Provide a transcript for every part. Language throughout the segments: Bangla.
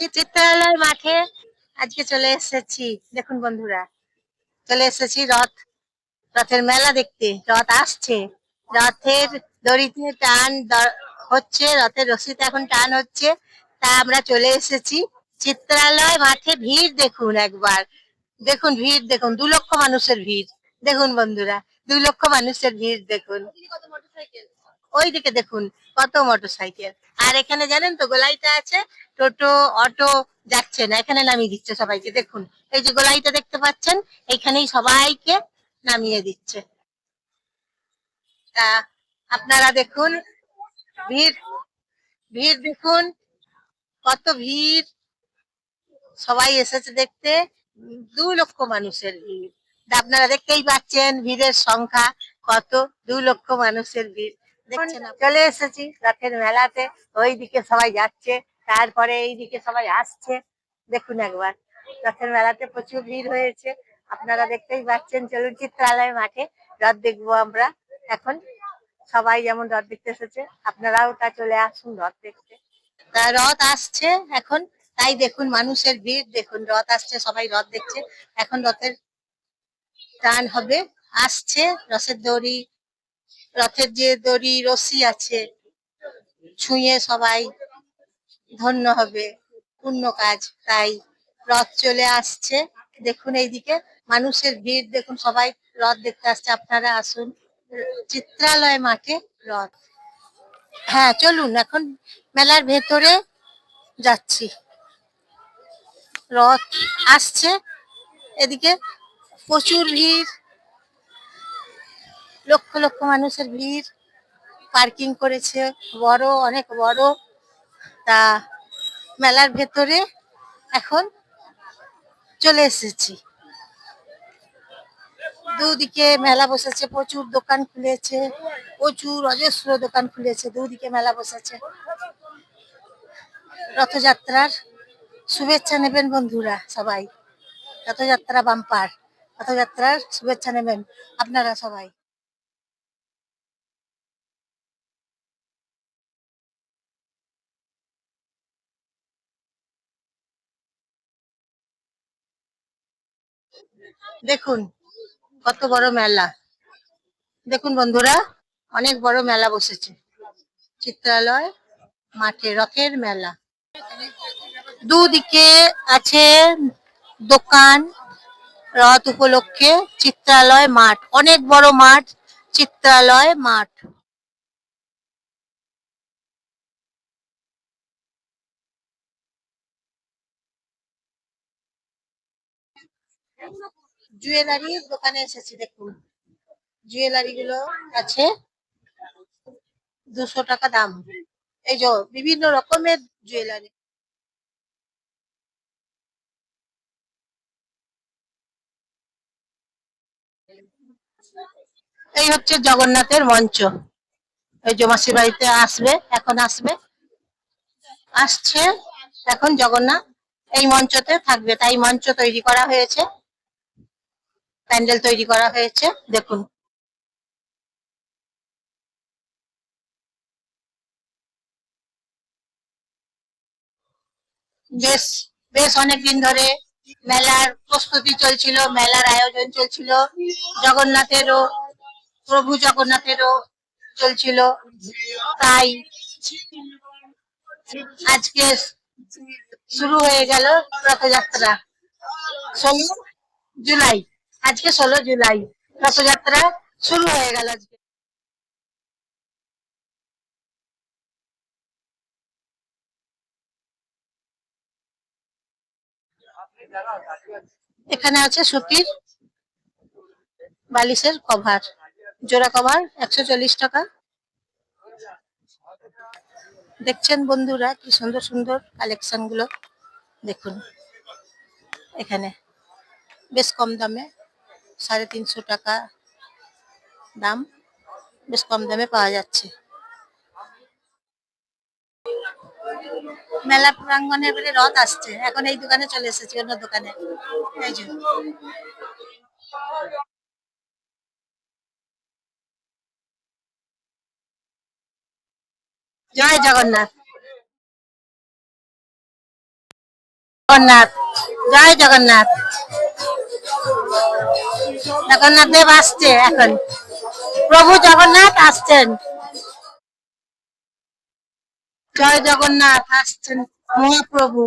চিত্রালয় মাঠে আজকে চলে এসেছি। দেখুন বন্ধুরা, চলে এসেছি রথের মেলা দেখতে। রথ আসছে, রথের দড়িতে হচ্ছে, রথের রশিতে এখন টান হচ্ছে। তা আমরা চলে এসেছি চিত্রালয় মাঠে। ভিড় দেখুন একবার, দেখুন ভিড় দেখুন, 2 লক্ষ মানুষের ভিড়। দেখুন বন্ধুরা, 2 লক্ষ মানুষের ভিড় দেখুন। ওইদিকে দেখুন কত মোটরসাইকেল। আর এখানে জানেন তো গোলাইটা আছে, টোটো অটো যাচ্ছে না, এখানে নামিয়ে দিচ্ছে সবাইকে। দেখুন এই যে গোলাইটা দেখতে পাচ্ছেন, এইখানেই সবাইকে নামিয়ে দিচ্ছে। তা আপনারা দেখুন, ভিড় ভিড় দেখুন, কত ভিড়, সবাই এসেছে দেখতে। 2 লক্ষ মানুষের ভিড়। তা আপনারা দেখতেই পাচ্ছেন ভিড়ের সংখ্যা কত, 2 লক্ষ মানুষের ভিড়। দেখছেন, চলে এসেছি রথের মেলাতে। ওইদিকে সবাই যাচ্ছে, তারপরে এইদিকে সবাই আসছে। দেখুন একবার, রথের মেলাতে প্রচুর ভিড় হয়েছে, আপনারা দেখতেই পাচ্ছেন। চলুন চিত্রালয় মাঠে রথ দেখবো আমরা এখন। সবাই যেমন রথ দেখতে এসেছে, আপনারাও তা চলে আসুন রথ দেখতে। তা রথ আসছে এখন, তাই দেখুন মানুষের ভিড় দেখুন। রথ আসছে, সবাই রথ দেখছে। এখন রথের টান হবে, আসছে। রথের যে দড়ি রশি আছে, ছুঁয়ে সবাই ধন্য হবে, পূর্ণ কাজ। তাই রথ চলে আসছে। দেখুন এইদিকে মানুষের ভিড় দেখুন, সবাই রথ দেখতে আসছে। আপনারা আসুন চিত্রালয় মাঠে রথ। হ্যাঁ চলুন, এখন মেলার ভেতরে যাচ্ছি। রথ আসছে, এদিকে প্রচুর ভিড়, লক্ষ লক্ষ মানুষের ভিড়। পার্কিং করেছে, বড়, অনেক বড়। তা মেলার ভেতরে এখন চলে এসেছি। দুদিকে মেলা বসেছে, প্রচুর দোকান খুলেছে, প্রচুর অজস্র দোকান খুলেছে, দুদিকে মেলা বসেছে। রথযাত্রার শুভেচ্ছা নেবেন বন্ধুরা সবাই। রথযাত্রা বাম্পার, রথযাত্রার শুভেচ্ছা নেবেন আপনারা সবাই। দেখুন কত বড় মেলা, দেখুন বন্ধুরা, অনেক বড় মেলা বসেছে চিত্রালয় মাঠে, রথের মেলা। দুদিকে আছে দোকান। রথ উপলক্ষে চিত্রালয় মাঠ, অনেক বড় মাঠ, চিত্রালয় মাঠ। জুয়েলারির দোকানে এসেছি, দেখুন জুয়েলারি গুলো আছে, 200 টাকা দাম। এই যে বিভিন্ন রকমের জুয়েলারি। এই হচ্ছে জগন্নাথের মঞ্চ। এই যে মাসির বাড়িতে আসবে, এখন আসবে, আসছে এখন জগন্নাথ এই মঞ্চতে থাকবে, তাই মঞ্চ তৈরি করা হয়েছে, প্যান্ডেল তৈরি করা হয়েছে। দেখুন বেশ বেশ অনেকদিন ধরে মেলার প্রস্তুতি চলছিল, মেলার আয়োজন চলছিল। জগন্নাথেরও, প্রভু জগন্নাথেরও চলছিল। তাই আজকে শুরু হয়ে গেল রথযাত্রা। 16 জুলাই, আজকে 16 জুলাই রথযাত্রা শুরু হয়ে গেল আজকে। এখানে আছে সুতির বালিশের কভার, জোড়া কভার 140 টাকা। দেখছেন বন্ধুরা কি সুন্দর সুন্দর কালেকশন গুলো, দেখুন এখানে বেশ কম দামে, 350 টাকা দাম, বেশ কম দামে পাওয়া যাচ্ছে। মেলা প্রাঙ্গণে এবারে রথ আসছে, এখন এই দোকানে চলে এসেছি, অন্য দোকানে। এই যে জয় জগন্নাথ। জগন্নাথ, জয় জগন্নাথ। জগন্নাথ দেব আসছে এখন, প্রভু জগন্নাথ আসছেন। জয় জগন্নাথ আসছেন মহাপ্রভু।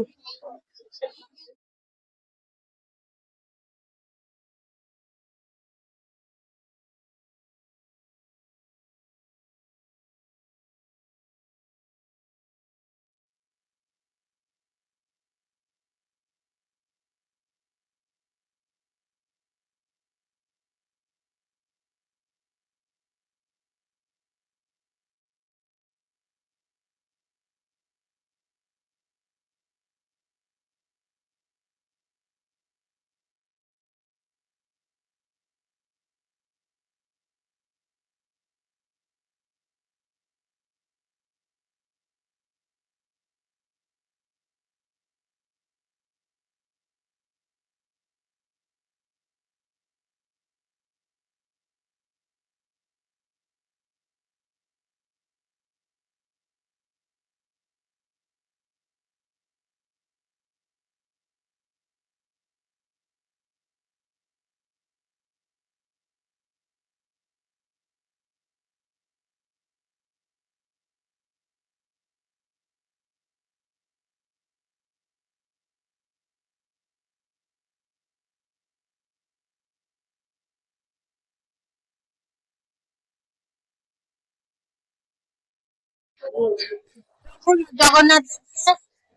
জগন্নাথ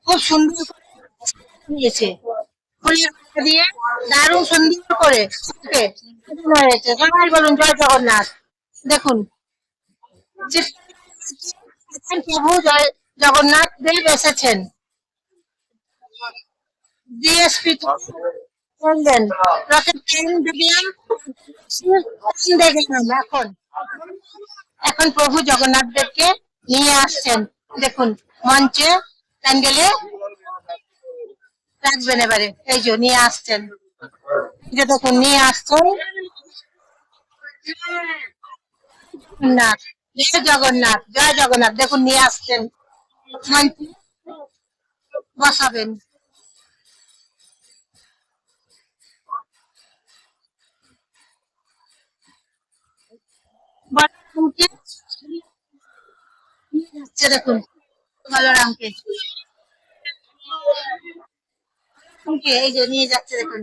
খুব সুন্দর নিয়েছে, ফুলের মালা দিয়ে দারুণ সুন্দর করে সাজানো হয়েছে। সবাই বলুন জয় জগন্নাথ। দেখুন, প্রভু জয় জগন্নাথ দেব এসেছেন। ডিএসপি বললেন, রকেট ট্রেন দেখলাম, দেখলাম এখন, এখন প্রভু জগন্নাথ দেবকে নিয়ে আসছেন। দেখুন, মঞ্চে প্যান্ডেলে রাখবেন এবারে, এই যে নিয়ে আসছেন, এই যে দেখুন নিয়ে আসছেন জগন্নাথ। জয় জগন্নাথ, জয় জগন্নাথ, দেখুন নিয়ে আসছেন, মঞ্চে বসাবেন। বলরামকে নিয়ে যাচ্ছে দেখুন, বলরামকে এই যে নিয়ে যাচ্ছে দেখুন,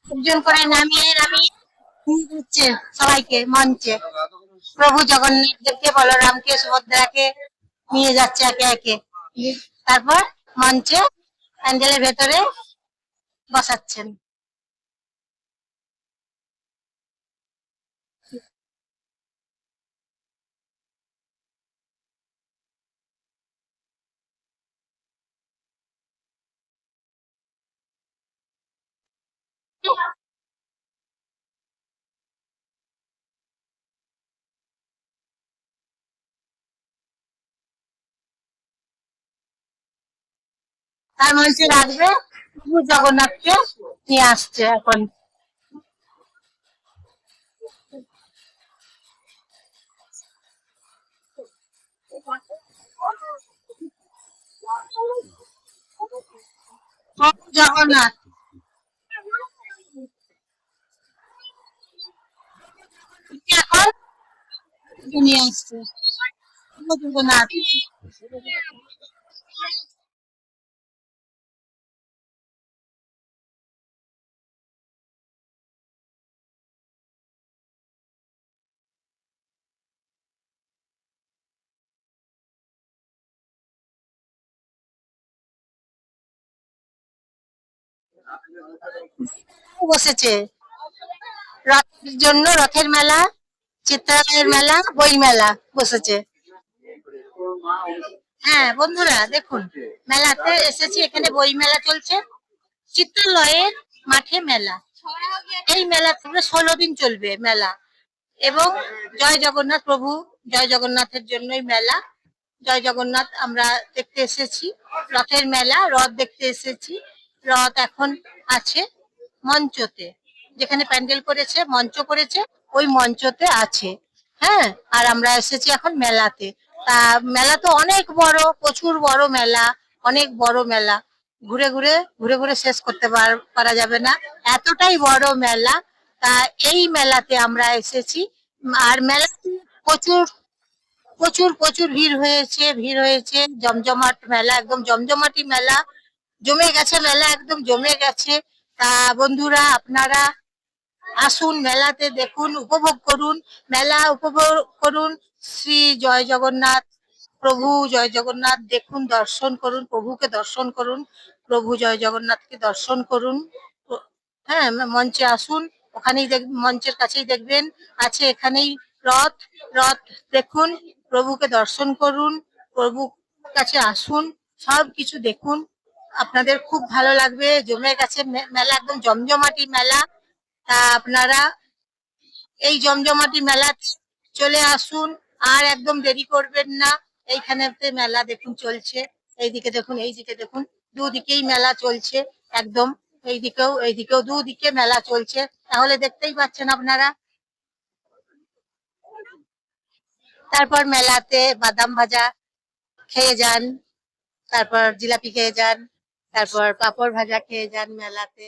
একজন করে নামিয়ে নামিয়ে নিয়ে যাচ্ছে সবাইকে মঞ্চে। প্রভু জগন্নাথ দেবকে, বলরামকে, সুভদ্রাকে নিয়ে যাচ্ছে একে একে, তারপর মঞ্চে প্যান্ডেলের ভেতরে বসাচ্ছেন। তার মঞ্চে রাখবে, প্রভু জগন্নাথকে নিয়ে আসছে এখন। জগন্নাথ এখন নিয়ে আসছে, প্রভু জগন্নাথ। বসেছে রথের জন্য, রথের মেলা, চিত্রালয়ের মেলা, বই মেলা বসেছে। হ্যাঁ বন্ধুরা দেখুন, মেলাতে এসেছি, এখানে বই মেলা চলছে, চিত্রালয়ের মাঠে মেলা। এই মেলা থাকবে 16 দিন চলবে মেলা, এবং জয় জগন্নাথ, প্রভু জয় জগন্নাথের জন্যই মেলা। জয় জগন্নাথ আমরা দেখতে এসেছি, রথের মেলা, রথ দেখতে এসেছি। রথ এখন আছে মঞ্চতে, যেখানে প্যান্ডেল করেছে, মঞ্চ করেছে, ওই মঞ্চতে আছে। হ্যাঁ, আর আমরা এসেছি এখন মেলাতে। তা মেলা তো অনেক বড়, প্রচুর বড় মেলা, অনেক বড় মেলা। ঘুরে ঘুরে ঘুরে ঘুরে শেষ করতে পারা যাবে না, এতটাই বড় মেলা। তা এই মেলাতে আমরা এসেছি। আর মেলাতে প্রচুর প্রচুর প্রচুর ভিড় হয়েছে, জমজমাট মেলা, একদম জমজমাটি মেলা। জমে গেছে মেলা, একদম জমে গেছে। তা বন্ধুরা, আপনারা আসুন, মেলাতে দেখুন, উপভোগ করুন, মেলা উপভোগ করুন। শ্রী জয় জগন্নাথ, প্রভু জয় জগন্নাথ দেখুন, দর্শন করুন, প্রভুকে দর্শন করুন, প্রভু জয় জগন্নাথকে দর্শন করুন। হ্যাঁ, মঞ্চে আসুন, ওখানেই মঞ্চের কাছেই দেখবেন আছে, এখানেই রথ। রথ দেখুন, প্রভুকে দর্শন করুন, প্রভু কাছে আসুন, সবকিছু দেখুন, আপনাদের খুব ভালো লাগবে। জমে গেছে মেলা, একদম জমজমাটি মেলা। তা আপনারা এই জমজমাটি মেলাতে চলে আসুন, আর একদম দেরি করবেন না। এইখানেতে মেলা দেখুন চলছে, এইদিকে দেখুন, এইদিকে দেখুন, দুদিকেই মেলা চলছে একদম। এইদিকেও দুদিকে মেলা চলছে, তাহলে দেখতেই পাচ্ছেন আপনারা। তারপর মেলাতে বাদাম ভাজা খেয়ে যান, তারপর জিলাপি খেয়ে যান, তারপর পাঁপড় ভাজা খেয়ে যান মেলাতে।